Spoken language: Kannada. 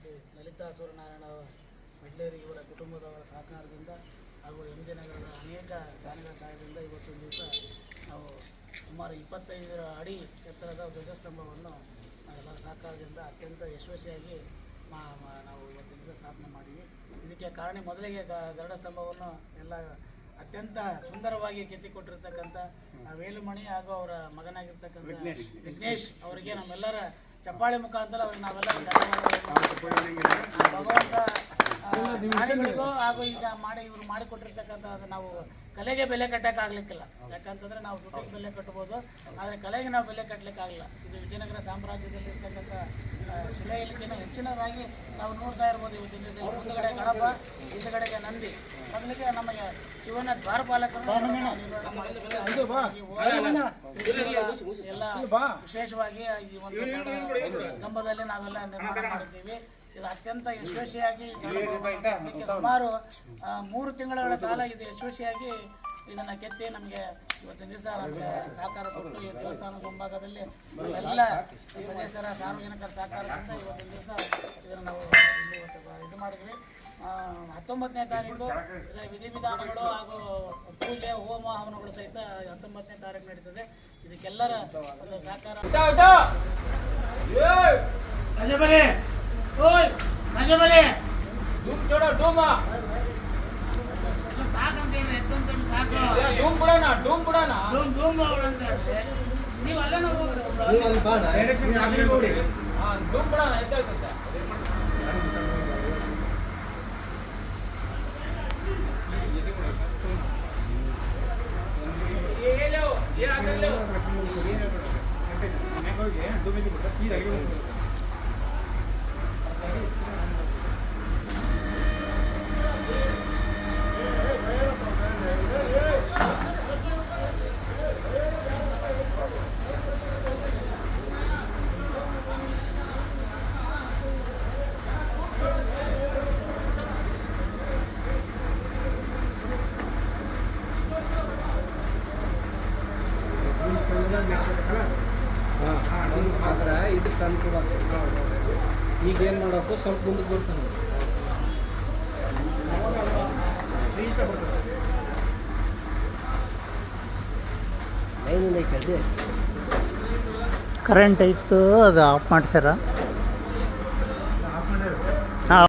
ಶ್ರೀಮತಿ ಲಲಿತಾ ಸೂರ್ಯನಾರಾಯಣ ಮೆಡ್ಲೇರಿ ಇವರ ಕುಟುಂಬದವರ ಸಹಕಾರದಿಂದ ಹಾಗೂ MG ನಗರದ ಅನೇಕ ದಾನಿಗಳ ಸಹಾಯದಿಂದ ಇವತ್ತೊಂದು ದಿವಸ ನಾವು ಸುಮಾರು 25 ಅಡಿ ಎತ್ತರದ ಧ್ವಜಸ್ತಂಭವನ್ನು ಎಲ್ಲರ ಸಹಕಾರದಿಂದ ಅತ್ಯಂತ ಯಶಸ್ವಿಯಾಗಿ ನಾವು ಇವತ್ತಿನ ದಿವಸ ಸ್ಥಾಪನೆ ಮಾಡಿದ್ವಿ. ಇದಕ್ಕೆ ಕಾರಣ ಮೊದಲಿಗೆ ಗರುಡ ಸ್ತಂಭವನ್ನು ಎಲ್ಲ ಅತ್ಯಂತ ಸುಂದರವಾಗಿ ಕೆತ್ತಿಕೊಟ್ಟಿರ್ತಕ್ಕಂಥ ವೇಲುಮಣಿ ಹಾಗೂ ಅವರ ಮಗನಾಗಿರ್ತಕ್ಕಂಥ ವಿಘ್ನೇಶ್ ಅವರಿಗೆ ನಮ್ಮೆಲ್ಲರ ಚಪ್ಪಾಳೆ ಮುಖಾಂತರ ಅವ್ರಿಗೆ ನಾವೆಲ್ಲ ಭಗವಂತ ಜ್ಞಾನಿಗಳಿಗೂ ಹಾಗೂ ಈಗ ಇವರು ಮಾಡಿಕೊಟ್ಟಿರ್ತಕ್ಕಂಥ ನಾವು ಕಲೆಗೆ ಬೆಲೆ ಕಟ್ಟೋಕ್ಕಾಗಲಿಕ್ಕಿಲ್ಲ. ಯಾಕಂತಂದರೆ ನಾವು ದುಡ್ಡಿಗೆ ಬೆಲೆ ಕಟ್ಬೋದು, ಆದರೆ ಕಲೆಗೆ ನಾವು ಬೆಲೆ ಕಟ್ಟಲಿಕ್ಕಾಗಲ್ಲ. ಇದು ವಿಜಯನಗರ ಸಾಮ್ರಾಜ್ಯದಲ್ಲಿ ಇರ್ತಕ್ಕಂಥ ಶಿಲೆಯಲ್ಲಿನ ಹೆಚ್ಚಿನದಾಗಿ ನಾವು ನೋಡ್ತಾ ಇರ್ಬೋದು. ಇವತ್ತಿನ ದಿವಸ ಮುಂದುಗಡೆ ಗಣಪ, ಹಿಂದುಗಡೆಗೆ ನಂದಿ, ಮೊದಲಿಗೆ ನಮಗೆ ಶಿವನ ದ್ವಾರಪಾಲಕರು ಎಲ್ಲ ವಿಶೇಷವಾಗಿ ಈ ಒಂದು ಕಂಬದಲ್ಲಿ ನಾವೆಲ್ಲ ನಿರ್ಮಾಣ ಮಾಡಿದ್ದೀವಿ. ಇದು ಅತ್ಯಂತ ಯಶಸ್ವಿಯಾಗಿ ಸುಮಾರು 3 ತಿಂಗಳ ಕಾಲ ಇದು ಯಶಸ್ವಿಯಾಗಿ ಇದನ್ನು ಕೆತ್ತಿ ನಮಗೆ ಇವತ್ತಿನ ದಿವಸ ನಮಗೆ ಸಹಕಾರ ಕೊಟ್ಟು ಈ ದೇವಸ್ಥಾನದ ಮುಂಭಾಗದಲ್ಲಿ ಎಲ್ಲ ಸದಸ್ಯರ ಸಾರ್ವಜನಿಕರ ಸಹಕಾರದಿಂದ ಇವತ್ತಿನ ದಿವಸ ಇದನ್ನು ನಾವು ಇಲ್ಲಿ ಇದು ಮಾಡಿದ್ವಿ. 19ನೇ ತಾರೀಕು ವಿಧಿವಿಧಾನಗಳು ಹಾಗೂ ಪೂಜೆ ಹೋಮ ಹವನಗಳು ಸಹಿತ 19ನೇ ತಾರೀಕು ನಡೀತದೆ. ಇದಕ್ಕೆಲ್ಲರ ಒಂದು ಸಹಕಾರ ಸಾಕಂತ ಹೇಳಿ ಎತ್ತಂತ ಸಾಕು ನೀವು ಅಲ್ಲೇ ಆದ್ರೆ ಇದಕ್ಕೆ ಅನುಕೂಲ ಆಗ್ತದೆ. ಈಗೇನು ಮಾಡೋಕ್ಕೂ ಸ್ವಲ್ಪ ಮುಂದಕ್ಕೆ ಬರ್ತಾನೆ ಕರೆಂಟ್ ಇತ್ತು, ಅದು ಆಫ್ ಮಾಡ್ಸ್ಯಾರ.